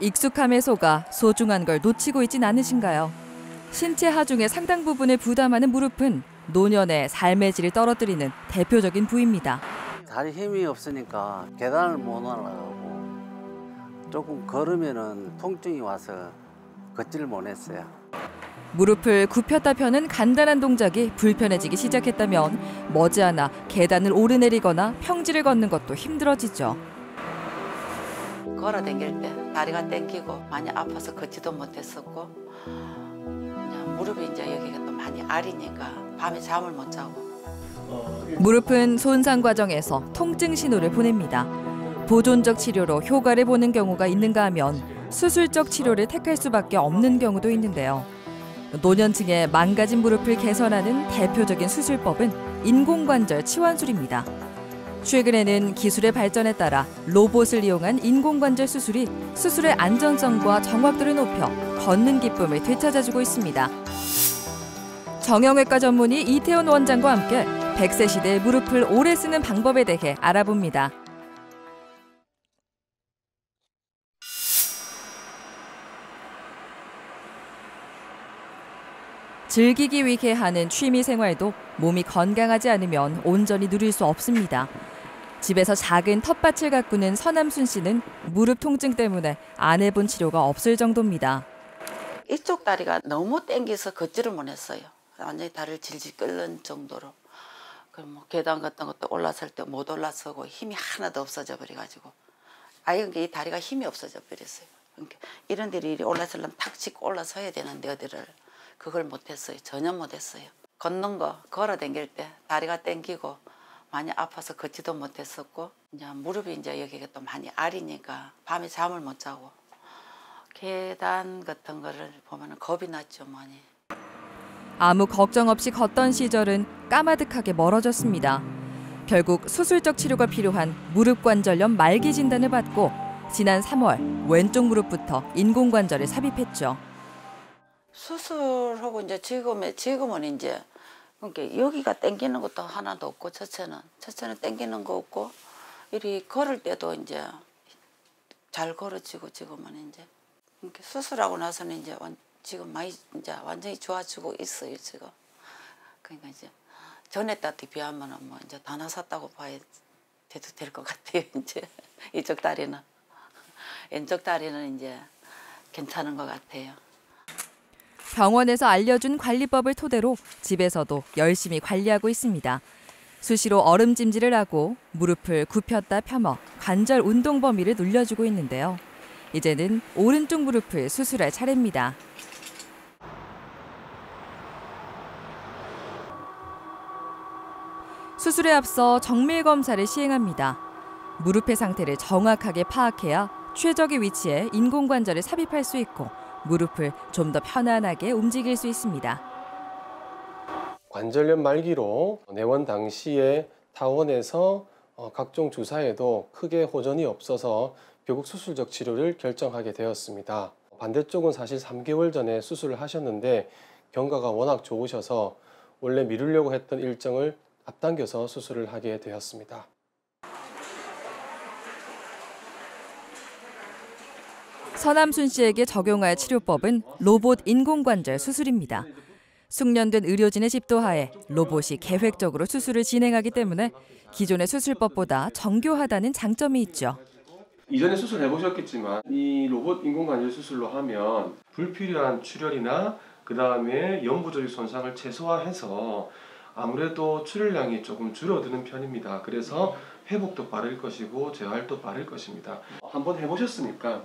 익숙함에 속아 소중한 걸 놓치고 있진 않으신가요? 신체 하중의 상당 부분을 부담하는 무릎은 노년의 삶의 질을 떨어뜨리는 대표적인 부위입니다. 다리 힘이 없으니까 계단을 못 올라가고 조금 걸으면은 통증이 와서 걷지를 못했어요. 무릎을 굽혔다 펴는 간단한 동작이 불편해지기 시작했다면 머지않아 계단을 오르내리거나 평지를 걷는 것도 힘들어지죠. 걸어 다닐 때 다리가 땡기고 많이 아파서 걷지도 못했었고 그냥 무릎이 이제 여기가 또 많이 아리니까 밤에 잠을 못 자고. 무릎은 손상 과정에서 통증 신호를 보냅니다. 보존적 치료로 효과를 보는 경우가 있는가 하면 수술적 치료를 택할 수밖에 없는 경우도 있는데요. 노년층의 망가진 무릎을 개선하는 대표적인 수술법은 인공관절 치환술입니다. 최근에는 기술의 발전에 따라 로봇을 이용한 인공관절 수술이 수술의 안전성과 정확도를 높여 걷는 기쁨을 되찾아주고 있습니다. 정형외과 전문의 이태원 원장과 함께 100세 시대의 무릎을 오래 쓰는 방법에 대해 알아봅니다. 즐기기 위해 하는 취미 생활도 몸이 건강하지 않으면 온전히 누릴 수 없습니다. 집에서 작은 텃밭을 가꾸는 서남순 씨는 무릎 통증 때문에 안 해본 치료가 없을 정도입니다. 이쪽 다리가 너무 땡겨서 걷지를 못했어요. 완전히 다리를 질질 끓는 정도로. 그럼 뭐 계단 같은 것도 올라설 때 못 올라서고 힘이 하나도 없어져 버려가지고 아예 이 다리가 힘이 없어져 버렸어요. 그러니까 이런 데를 올라서려면 탁 치고 올라서야 되는데 어디를 그걸 못했어요. 전혀 못했어요. 걷는 거 걸어 다닐 때 다리가 땡기고 많이 아파서 걷지도 못했었고 이제 무릎이 이제 여기가 또 많이 아리니까 밤에 잠을 못 자고 계단 같은 거를 보면 겁이 났죠 많이. 아무 걱정 없이 걷던 시절은 까마득하게 멀어졌습니다. 결국 수술적 치료가 필요한 무릎관절염 말기 진단을 받고 지난 3월 왼쪽 무릎부터 인공관절을 삽입했죠. 수술하고 이제 지금은 이제 그러니까 여기가 땡기는 것도 하나도 없고 첫째는 땡기는 거 없고 이리 걸을 때도 이제 잘 걸어지고 지금은 이제 그러니까 수술하고 나서는 이제 지금 많이 이제 완전히 좋아지고 있어요 지금. 그러니까 이제 전에 때에 비하면은 뭐 이제 다 나섰다고 봐야 돼도 될 것 같아요 이제 이쪽 다리는 왼쪽 다리는 이제 괜찮은 것 같아요. 병원에서 알려준 관리법을 토대로 집에서도 열심히 관리하고 있습니다. 수시로 얼음찜질을 하고 무릎을 굽혔다 펴며 관절 운동 범위를 늘려주고 있는데요. 이제는 오른쪽 무릎을 수술할 차례입니다. 수술에 앞서 정밀 검사를 시행합니다. 무릎의 상태를 정확하게 파악해야 최적의 위치에 인공관절을 삽입할 수 있고 무릎을 좀 더 편안하게 움직일 수 있습니다. 관절염 말기로 내원 당시에 타원에서 각종 주사에도 크게 호전이 없어서 결국 수술적 치료를 결정하게 되었습니다. 반대쪽은 사실 3개월 전에 수술을 하셨는데 경과가 워낙 좋으셔서 원래 미루려고 했던 일정을 앞당겨서 수술을 하게 되었습니다. 서남순 씨에게 적용할 치료법은 로봇 인공관절 수술입니다. 숙련된 의료진의 집도하에 로봇이 계획적으로 수술을 진행하기 때문에 기존의 수술법보다 정교하다는 장점이 있죠. 이전에 수술해 보셨겠지만 이 로봇 인공관절 수술로 하면 불필요한 출혈이나 그 다음에 영구적인 손상을 최소화해서 아무래도 출혈량이 조금 줄어드는 편입니다. 그래서 회복도 빠를 것이고 재활도 빠를 것입니다. 한번 해보셨으니까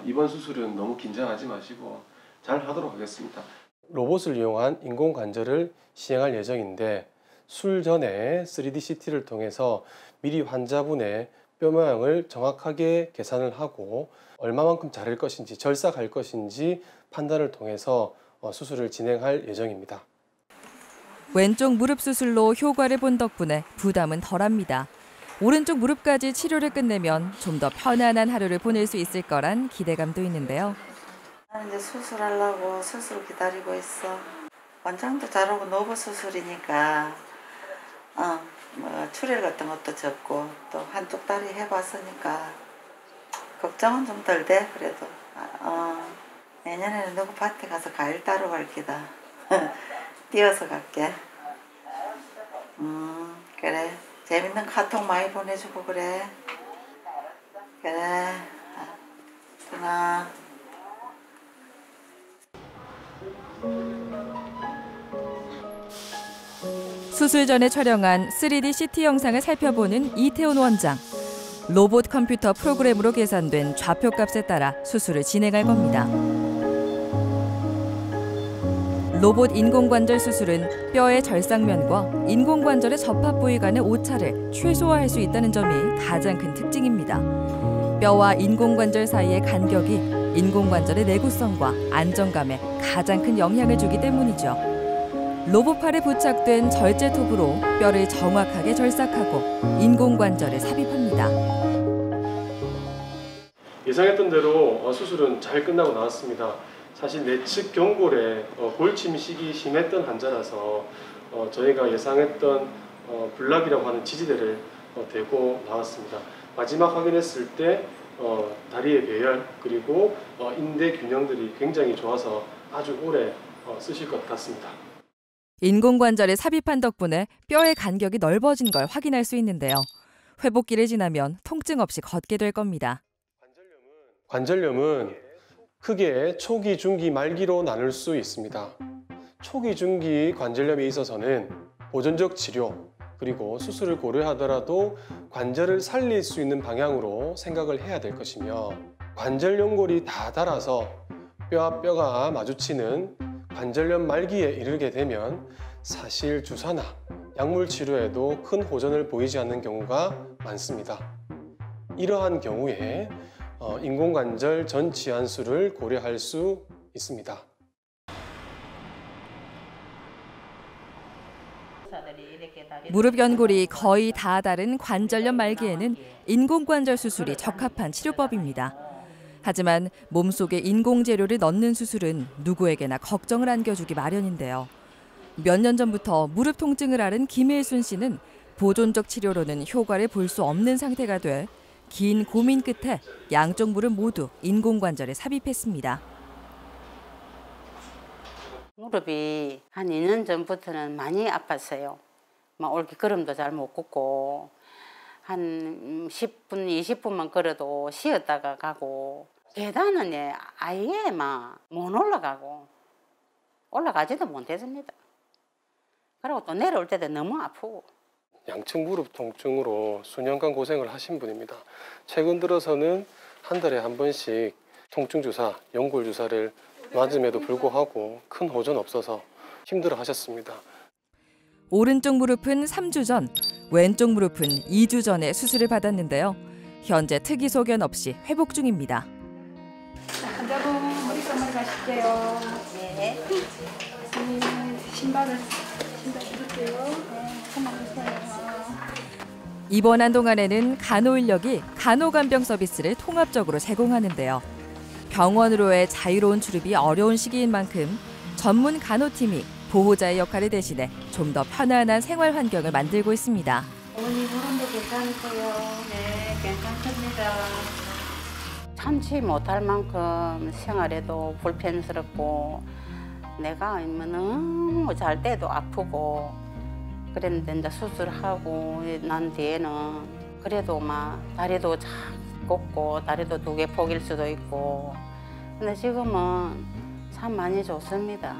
이번 수술은 너무 긴장하지 마시고 잘 하도록 하겠습니다. 로봇을 이용한 인공관절을 시행할 예정인데 수술 전에 3D CT를 통해서 미리 환자분의 뼈 모양을 정확하게 계산을 하고 얼마만큼 자를 것인지 절삭할 것인지 판단을 통해서 수술을 진행할 예정입니다. 왼쪽 무릎 수술로 효과를 본 덕분에 부담은 덜합니다. 오른쪽 무릎까지 치료를 끝내면 좀 더 편안한 하루를 보낼 수 있을 거란 기대감도 있는데요. 나는 이제 수술하려고 수술 기다리고 있어. 원장도 잘하고 노브 수술이니까 뭐 출혈 같은 것도 적고 또 한쪽 다리 해봤으니까 걱정은 좀 덜 돼, 그래도. 내년에는 누구 밭에 가서 과일 따러 갈 기다. 뛰어서 갈게. 그래. 재밌는 카톡 많이 보내주고 그래. 그래. 누나. 수술 전에 촬영한 3D CT 영상을 살펴보는 이태훈 원장. 로봇 컴퓨터 프로그램으로 계산된 좌표값에 따라 수술을 진행할 겁니다. 로봇 인공관절 수술은 뼈의 절삭면과 인공관절의 접합 부위 간의 오차를 최소화할 수 있다는 점이 가장 큰 특징입니다. 뼈와 인공관절 사이의 간격이 인공관절의 내구성과 안정감에 가장 큰 영향을 주기 때문이죠. 로봇팔에 부착된 절제 톱으로 뼈를 정확하게 절삭하고 인공관절을 삽입합니다. 예상했던 대로 수술은 잘 끝나고 나왔습니다. 사실 내측 경골에 골침식이 심했던 환자라서 저희가 예상했던 블락이라고 하는 지지대를 대고 나왔습니다. 마지막 확인했을 때 다리의 배열 그리고 인대 균형들이 굉장히 좋아서 아주 오래 쓰실 것 같습니다. 인공관절에 삽입한 덕분에 뼈의 간격이 넓어진 걸 확인할 수 있는데요. 회복기를 지나면 통증 없이 걷게 될 겁니다. 관절염은 크게 초기, 중기, 말기로 나눌 수 있습니다. 초기, 중기 관절염에 있어서는 보존적 치료 그리고 수술을 고려하더라도 관절을 살릴 수 있는 방향으로 생각을 해야 될 것이며 관절 연골이 다 닳아서 뼈와 뼈가 마주치는 관절염 말기에 이르게 되면 사실 주사나 약물 치료에도 큰 호전을 보이지 않는 경우가 많습니다. 이러한 경우에 인공관절 전치환술을 고려할 수 있습니다. 무릎 연골이 거의 다 닳은 관절염 말기에는 인공관절 수술이 적합한 치료법입니다. 하지만 몸속에 인공재료를 넣는 수술은 누구에게나 걱정을 안겨주기 마련인데요. 몇 년 전부터 무릎 통증을 앓은 김일순 씨는 보존적 치료로는 효과를 볼 수 없는 상태가 돼 긴 고민 끝에 양쪽 무릎 모두 인공관절에 삽입했습니다. 무릎이 한 2년 전부터는 많이 아팠어요. 막 옳게 걸음도 잘 못 걷고 한 10분, 20분만 걸어도 쉬었다가 가고 계단은 아예 막 못 올라가고 올라가지도 못했습니다. 그리고 또 내려올 때도 너무 아프고. 양측 무릎 통증으로 수년간 고생을 하신 분입니다. 최근 들어서는 한 달에 한 번씩 통증 주사, 연골 주사를 맞음에도 불구하고 큰 호전 없어서 힘들어 하셨습니다. 오른쪽 무릎은 3주 전, 왼쪽 무릎은 2주 전에 수술을 받았는데요. 현재 특이 소견 없이 회복 중입니다. 환자분 머리 감으러 가실게요. 네. 신발 입을게요. 네, 입원한 동안에는 간호인력이 간호간병 서비스를 통합적으로 제공하는데요. 병원으로의 자유로운 출입이 어려운 시기인 만큼 전문 간호팀이 보호자의 역할을 대신해 좀 더 편안한 생활 환경을 만들고 있습니다. 어머니 무릎도 괜찮으세요? 네, 괜찮습니다. 참지 못할 만큼 생활에도 불편스럽고 내가 너무 잘 때도 아프고 그랬는데 이제 수술하고 난 뒤에는 그래도 막 다리도 잘 꺾고 다리도 2개 포길 수도 있고 근데 지금은 참 많이 좋습니다.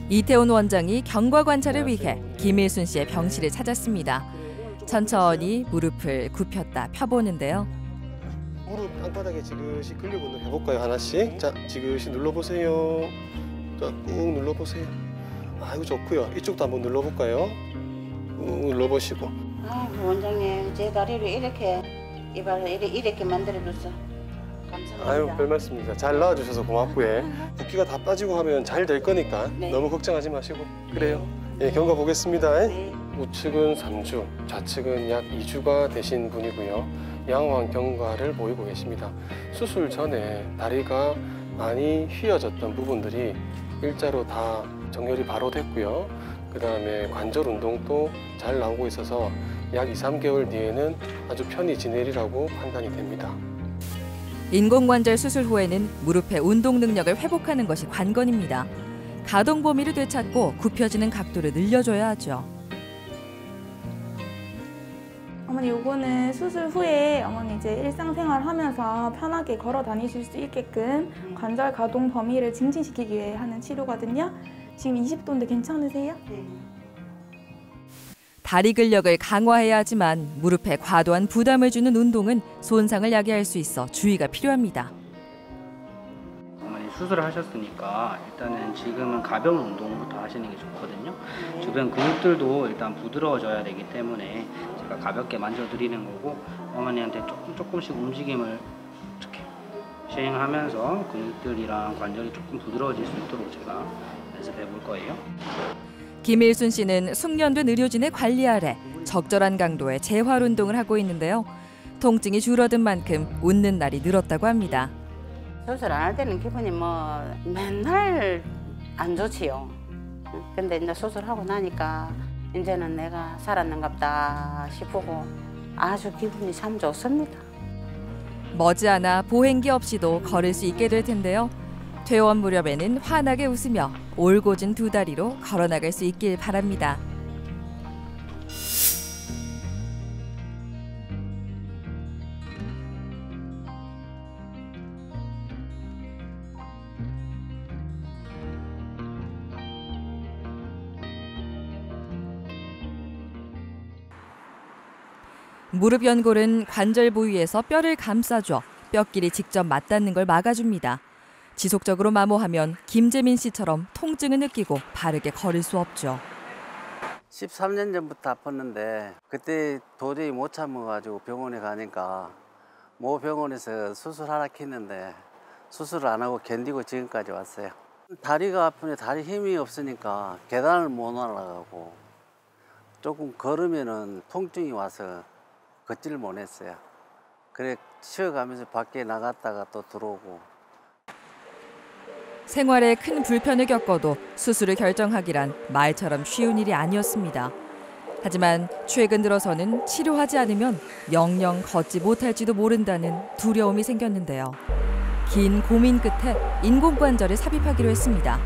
이태훈 원장이 경과 관찰을 위해 김일순 씨의 병실을 찾았습니다. 천천히 무릎을 굽혔다 펴보는데요. 무릎 땅바닥에 지그시 근력 운동 해볼까요? 하나씩. 자, 지그시 눌러보세요. 자, 꾹 눌러보세요. 아이고 좋고요. 이쪽도 한번 눌러볼까요? 꾹 눌러보시고. 아, 원장님 제 다리를 이렇게 이렇게 만들어줘서 감사합니다. 아유, 별 말씀입니다. 잘 나와주셔서 고맙고요. 붓기가 다 빠지고 하면 잘 될 거니까 네. 너무 걱정하지 마시고. 그래요. 예, 경과 보겠습니다. 네. 우측은 3주, 좌측은 약 2주가 되신 분이고요. 양호한 경과를 보이고 계십니다. 수술 전에 다리가 많이 휘어졌던 부분들이 일자로 다 정렬이 바로 됐고요. 그 다음에 관절 운동도 잘 나오고 있어서 약 2, 3개월 뒤에는 아주 편히 지내리라고 판단이 됩니다. 인공관절 수술 후에는 무릎의 운동 능력을 회복하는 것이 관건입니다. 가동 범위를 되찾고 굽혀지는 각도를 늘려줘야 하죠. 어머니 요거는 수술 후에 어머니 이제 일상생활 하면서 편하게 걸어 다니실 수 있게끔 관절 가동 범위를 증진시키기 위해 하는 치료거든요. 지금 20도인데 괜찮으세요? 다리 근력을 강화해야 하지만 무릎에 과도한 부담을 주는 운동은 손상을 야기할 수 있어 주의가 필요합니다. 어머니 수술을 하셨으니까 일단은 지금은 가벼운 운동부터 하시는 게 좋거든요. 주변 근육들도 일단 부드러워져야 되기 때문에 제가 가볍게 만져드리는 거고 어머니한테 조금씩 움직임을 이렇게 시행하면서 근육들이랑 관절이 조금 부드러워질 수 있도록 제가 연습해 볼 거예요. 김일순 씨는 숙련된 의료진의 관리 아래 적절한 강도의 재활 운동을 하고 있는데요. 통증이 줄어든 만큼 웃는 날이 늘었다고 합니다. 수술 안 할 때는 기분이 뭐 맨날 안 좋지요. 근데 이제 수술하고 나니까 이제는 내가 살았는갑다 싶고 아주 기분이 참 좋습니다. 머지않아 보행기 없이도 걸을 수 있게 될 텐데요. 퇴원 무렵에는 환하게 웃으며 올곧은 두 다리로 걸어나갈 수 있길 바랍니다. 무릎 연골은 관절 부위에서 뼈를 감싸줘 뼈끼리 직접 맞닿는 걸 막아줍니다. 지속적으로 마모하면 김재민 씨처럼 통증을 느끼고 바르게 걸을 수 없죠. 13년 전부터 아팠는데 그때 도저히 못 참아가지고 병원에 가니까 모 병원에서 수술하라 했는데 수술을 안 하고 견디고 지금까지 왔어요. 다리가 아프네. 다리 힘이 없으니까 계단을 못 올라가고 조금 걸으면은 통증이 와서 걷지를 못했어요. 그래 쉬어가면서 밖에 나갔다가 또 들어오고. 생활에 큰 불편을 겪어도 수술을 결정하기란 말처럼 쉬운 일이 아니었습니다. 하지만 최근 들어서는 치료하지 않으면 영영 걷지 못할지도 모른다는 두려움이 생겼는데요. 긴 고민 끝에 인공관절을 삽입하기로 했습니다.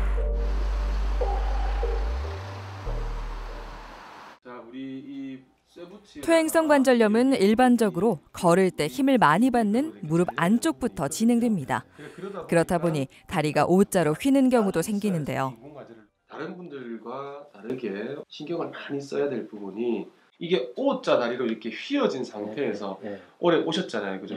퇴행성 관절염은 일반적으로 걸을 때 힘을 많이 받는 무릎 안쪽부터 진행됩니다. 그렇다 보니 다리가 O자로 휘는 경우도 생기는데요. 다른 분들과 다르게 신경을 많이 써야 될 부분이 이게 O자 다리로 이렇게 휘어진 상태에서 오래 오셨잖아요, 그죠?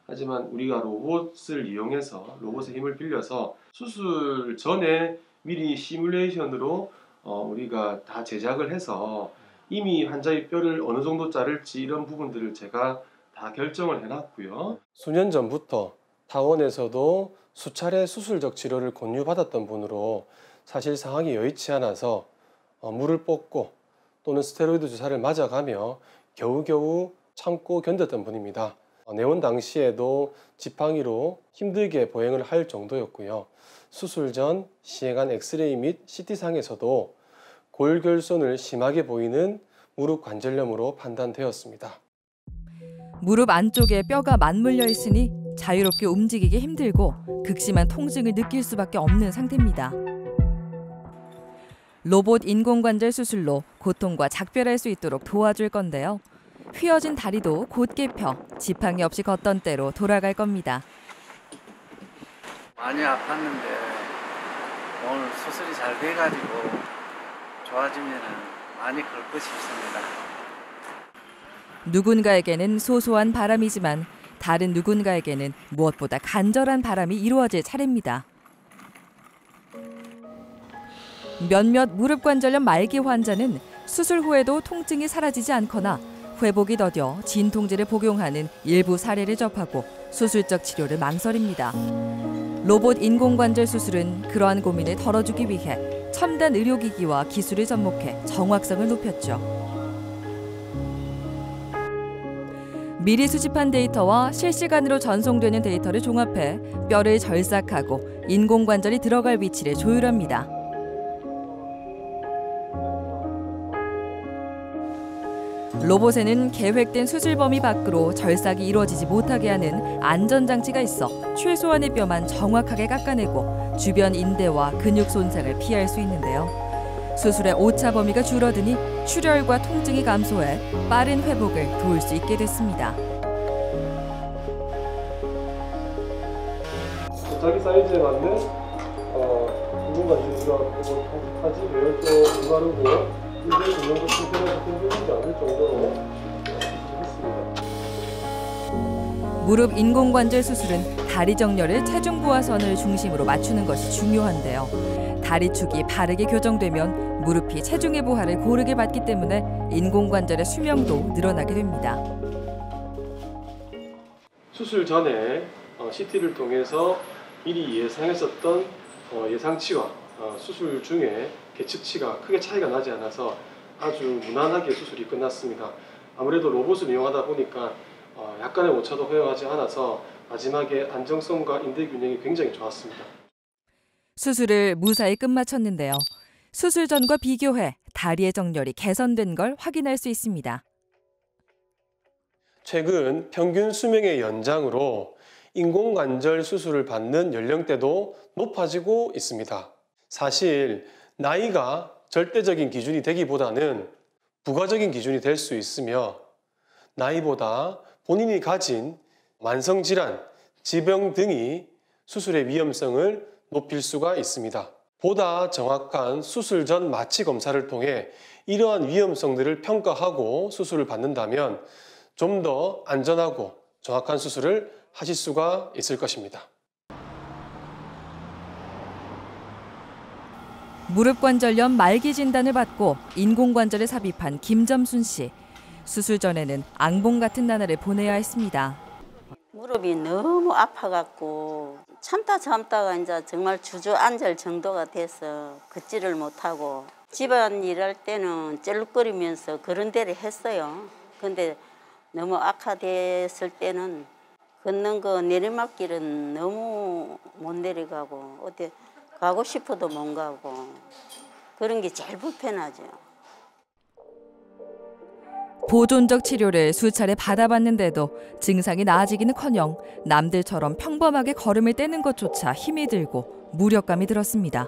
하지만 우리가 로봇을 이용해서 로봇의 힘을 빌려서 수술 전에 미리 시뮬레이션으로 우리가 다 제작을 해서 이미 환자의 뼈를 어느 정도 자를지 이런 부분들을 제가 다 결정을 해놨고요. 수년 전부터 타원에서도 수차례 수술적 치료를 권유받았던 분으로 사실 상황이 여의치 않아서 물을 뽑고 또는 스테로이드 주사를 맞아가며 겨우겨우 참고 견뎠던 분입니다. 내원 당시에도 지팡이로 힘들게 보행을 할 정도였고요. 수술 전 시행한 엑스레이 및 CT상에서도 골결손을 심하게 보이는 무릎 관절염으로 판단되었습니다. 무릎 안쪽에 뼈가 맞물려 있으니 자유롭게 움직이기 힘들고 극심한 통증을 느낄 수밖에 없는 상태입니다. 로봇 인공관절 수술로 고통과 작별할 수 있도록 도와줄 건데요. 휘어진 다리도 곧게 펴 지팡이 없이 걷던 때로 돌아갈 겁니다. 많이 아팠는데 오늘 수술이 잘 돼가지고 좋아지면 많이 걷고 싶습니다. 누군가에게는 소소한 바람이지만 다른 누군가에게는 무엇보다 간절한 바람이 이루어질 차례입니다. 몇몇 무릎 관절염 말기 환자는 수술 후에도 통증이 사라지지 않거나 회복이 더뎌 진통제를 복용하는 일부 사례를 접하고 수술적 치료를 망설입니다. 로봇 인공관절 수술은 그러한 고민을 덜어주기 위해 첨단 의료기기와 기술을 접목해 정확성을 높였죠. 미리 수집한 데이터와 실시간으로 전송되는 데이터를 종합해 뼈를 절삭하고 인공관절이 들어갈 위치를 조율합니다. 로봇에는 계획된 수술 범위 밖으로 절삭이 이루어지지 못하게 하는 안전장치가 있어 최소한의 뼈만 정확하게 깎아내고 주변 인대와 근육 손상을 피할 수 있는데요. 수술의 오차 범위가 줄어드니 출혈과 통증이 감소해 빠른 회복을 도울 수 있게 됐습니다. 자기 사이즈에 맞는 인공관절 수술하고 하지 배열도 불가르고 인대 근육도 신경을 흔들리지 않을 정도로 했습니다. 무릎 인공관절 수술은 다리 정렬을 체중 부하선을 중심으로 맞추는 것이 중요한데요. 다리축이 바르게 교정되면 무릎이 체중의 부하를 고르게 받기 때문에 인공관절의 수명도 늘어나게 됩니다. 수술 전에 CT를 통해서 미리 예상했었던 예상치와 수술 중에 계측치가 크게 차이가 나지 않아서 아주 무난하게 수술이 끝났습니다. 아무래도 로봇을 이용하다 보니까 약간의 오차도 허용하지 않아서 마지막에 안정성과 인대 균형이 굉장히 좋았습니다. 수술을 무사히 끝마쳤는데요. 수술 전과 비교해 다리의 정렬이 개선된 걸 확인할 수 있습니다. 최근 평균 수명의 연장으로 인공관절 수술을 받는 연령대도 높아지고 있습니다. 사실 나이가 절대적인 기준이 되기보다는 부가적인 기준이 될 수 있으며 나이보다 본인이 가진 만성질환, 질병 등이 수술의 위험성을 높일 수가 있습니다. 보다 정확한 수술 전 마취 검사를 통해 이러한 위험성들을 평가하고 수술을 받는다면 좀 더 안전하고 정확한 수술을 하실 수가 있을 것입니다. 무릎관절염 말기 진단을 받고 인공관절에 삽입한 김점순 씨. 수술 전에는 앙봉 같은 나날을 보내야 했습니다. 무릎이 너무 아파갖고 참다가 이제 정말 주저앉을 정도가 돼서 걷지를 못하고 집안 일할 때는 쩔룩거리면서 그런 데를 했어요. 근데 너무 악화됐을 때는 걷는 거 내리막길은 너무 못 내려가고 어디 가고 싶어도 못 가고 그런 게 제일 불편하죠. 보존적 치료를 수차례 받아봤는데도 증상이 나아지기는커녕 남들처럼 평범하게 걸음을 떼는 것조차 힘이 들고 무력감이 들었습니다.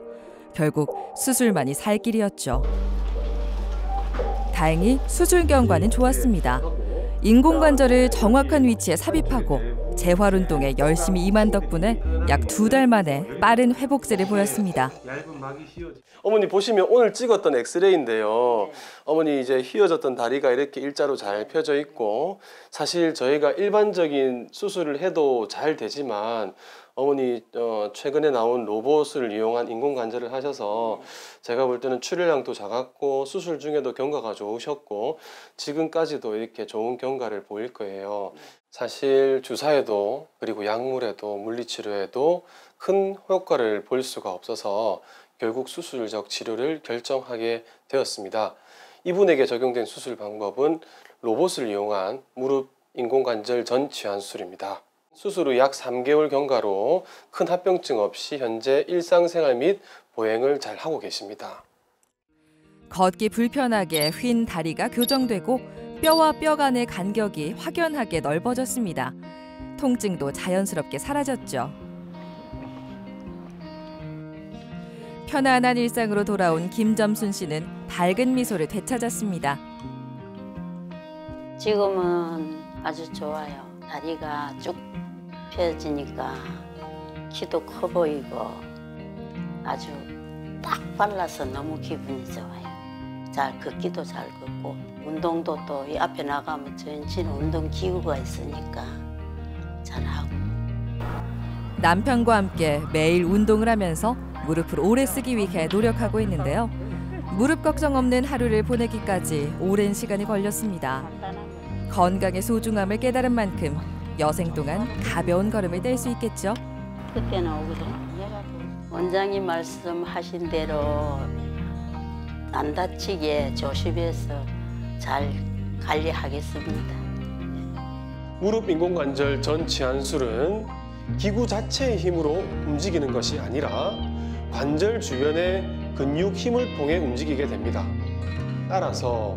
결국 수술만이 살 길이었죠. 다행히 수술 경과는 좋았습니다. 인공관절을 정확한 위치에 삽입하고 재활운동에 열심히 임한 덕분에 약 2달 만에 빠른 회복세를 보였습니다. 어머니 보시면 오늘 찍었던 엑스레이인데요. 어머니 이제 휘어졌던 다리가 이렇게 일자로 잘 펴져 있고 사실 저희가 일반적인 수술을 해도 잘 되지만 어머니 최근에 나온 로봇을 이용한 인공관절을 하셔서 제가 볼 때는 출혈량도 작았고 수술 중에도 경과가 좋으셨고 지금까지도 이렇게 좋은 경과를 보일 거예요. 사실 주사에도 그리고 약물에도 물리치료에도 큰 효과를 볼 수가 없어서 결국 수술적 치료를 결정하게 되었습니다. 이분에게 적용된 수술 방법은 로봇을 이용한 무릎 인공관절 전 치환술입니다. 수술 후 약 3개월 경과로 큰 합병증 없이 현재 일상생활 및 보행을 잘 하고 계십니다. 걷기 불편하게 휜 다리가 교정되고 뼈와 뼈 간의 간격이 확연하게 넓어졌습니다. 통증도 자연스럽게 사라졌죠. 편안한 일상으로 돌아온 김점순 씨는 밝은 미소를 되찾았습니다. 지금은 아주 좋아요. 다리가 쭉 펴지니까 키도 커 보이고 아주 딱 발라서 너무 기분이 좋아요. 잘 걷기도 잘 걷고 운동도 또 이 앞에 나가면 전신 운동 기구가 있으니까 잘하고. 남편과 함께 매일 운동을 하면서 무릎을 오래 쓰기 위해 노력하고 있는데요. 무릎 걱정 없는 하루를 보내기까지 오랜 시간이 걸렸습니다. 건강의 소중함을 깨달은 만큼 여생 동안 가벼운 걸음을 뗄 수 있겠죠. 그때는 오거든. 원장님 말씀하신 대로 안 다치게 조심해서 잘 관리하겠습니다. 무릎 인공관절 전 치환술은 기구 자체의 힘으로 움직이는 것이 아니라 관절 주변의 근육 힘을 통해 움직이게 됩니다. 따라서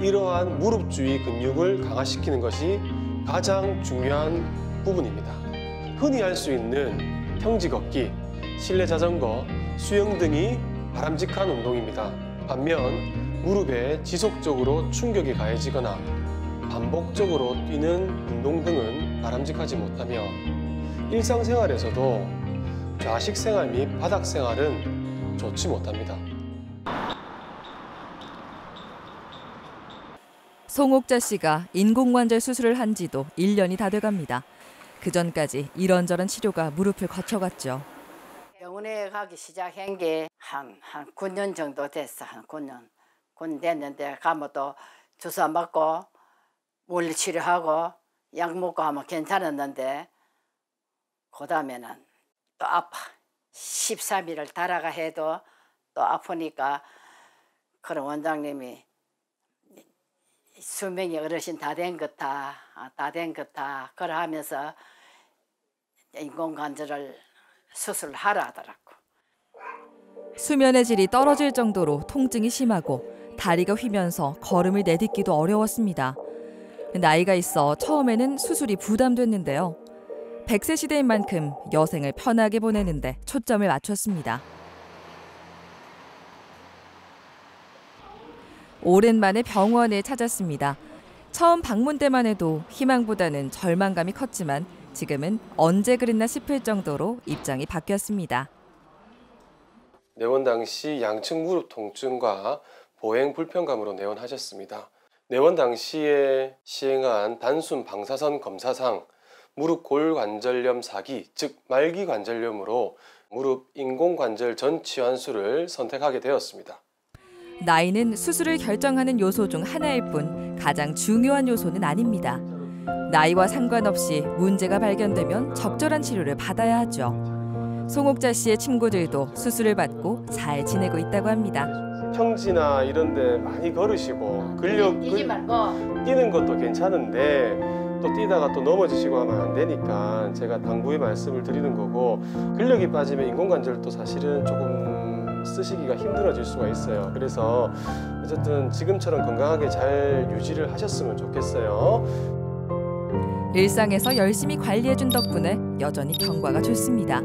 이러한 무릎 주위 근육을 강화시키는 것이 가장 중요한 부분입니다. 흔히 할 수 있는 평지 걷기, 실내 자전거, 수영 등이 바람직한 운동입니다. 반면 무릎에 지속적으로 충격이 가해지거나 반복적으로 뛰는 운동 등은 바람직하지 못하며 일상생활에서도 좌식 생활 및 바닥 생활은 좋지 못합니다. 송옥자 씨가 인공관절 수술을 한 지도 1년이 다 돼갑니다. 그전까지 이런저런 치료가 무릎을 거쳐갔죠. 병원에 가기 시작한 게 한 9년 정도 됐어. 한 9년 됐는데 가면 또 주사 맞고 물리치료하고 약 먹고 하면 괜찮았는데 그 다음에는 또 아파. 13일을 달아가 해도 또 아프니까 그런 원장님이 수명이 어르신 다 된 것 같아 그러 하면서 인공관절을 수술하라 하더라고. 수면의 질이 떨어질 정도로 통증이 심하고 다리가 휘면서 걸음을 내딛기도 어려웠습니다. 나이가 있어 처음에는 수술이 부담됐는데요. 100세 시대인 만큼 여생을 편하게 보내는데 초점을 맞췄습니다. 오랜만에 병원에 찾았습니다. 처음 방문 때만 해도 희망보다는 절망감이 컸지만 지금은 언제 그랬나 싶을 정도로 입장이 바뀌었습니다. 내원 당시 양측 무릎 통증과 보행 불편감으로 내원하셨습니다. 내원 당시에 시행한 단순 방사선 검사상 무릎 골관절염 4기, 즉 말기 관절염으로 무릎 인공관절 전치환술을 선택하게 되었습니다. 나이는 수술을 결정하는 요소 중 하나일 뿐 가장 중요한 요소는 아닙니다. 나이와 상관없이 문제가 발견되면 적절한 치료를 받아야 하죠. 송옥자 씨의 친구들도 수술을 받고 잘 지내고 있다고 합니다. 평지나 이런 데 많이 걸으시고 근력 뛰는 것도 괜찮은데 또 뛰다가 또 넘어지시고 하면 안 되니까 제가 당부의 말씀을 드리는 거고, 근력이 빠지면 인공관절도 사실은 조금 쓰시기가 힘들어질 수가 있어요. 그래서 어쨌든 지금처럼 건강하게 잘 유지를 하셨으면 좋겠어요. 일상에서 열심히 관리해준 덕분에 여전히 경과가 좋습니다.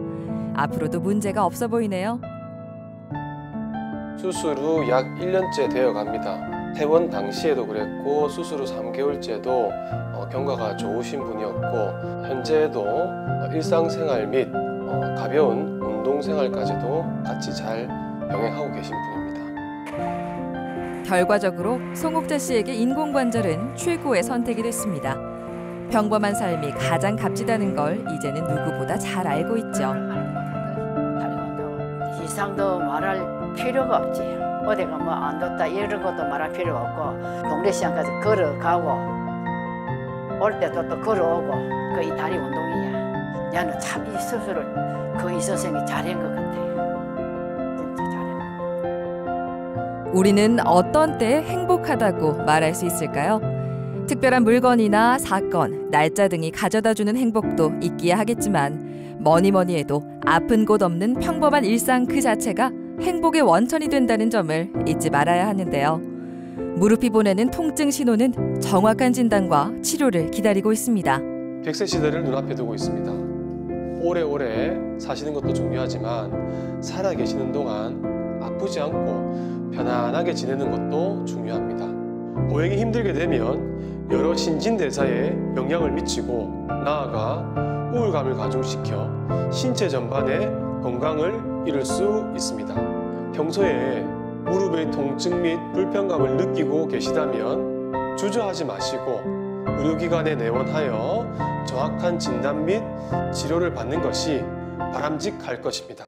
앞으로도 문제가 없어 보이네요. 수술 후 약 1년째 되어 갑니다. 퇴원 당시에도 그랬고 수술 후 3개월째도 경과가 좋으신 분이었고, 현재도 일상생활 및 가벼운 운동생활까지도 같이 잘 병행하고 계신 분입니다. 결과적으로 송옥자 씨에게 인공관절은 최고의 선택이 됐습니다. 평범한 삶이 가장 값지다는 걸 이제는 누구보다 잘 알고 있죠. 이상도 말할 필요가 없지. 어디가 뭐 안 좋다 이런 것도 말할 필요 없고, 동래시장까지 걸어가고 올 때도 또 걸어오고, 그 이 다리 운동이야. 나는 참 이 수술을 그 이 선생님이 잘한 것 같아요. 진짜 잘한 것. 우리는 어떤 때 행복하다고 말할 수 있을까요? 특별한 물건이나 사건, 날짜 등이 가져다주는 행복도 있기야 하겠지만 뭐니 해도 아픈 곳 없는 평범한 일상 그 자체가 행복의 원천이 된다는 점을 잊지 말아야 하는데요. 무릎이 보내는 통증 신호는 정확한 진단과 치료를 기다리고 있습니다. 100세 시대를 눈앞에 두고 있습니다. 오래오래 사시는 것도 중요하지만 살아 계시는 동안 아프지 않고 편안하게 지내는 것도 중요합니다. 보행이 힘들게 되면 여러 신진대사에 영향을 미치고 나아가 우울감을 가중시켜 신체 전반의 건강을 잃을 수 있습니다. 평소에 무릎의 통증 및 불편감을 느끼고 계시다면 주저하지 마시고 의료기관에 내원하여 정확한 진단 및 치료를 받는 것이 바람직할 것입니다.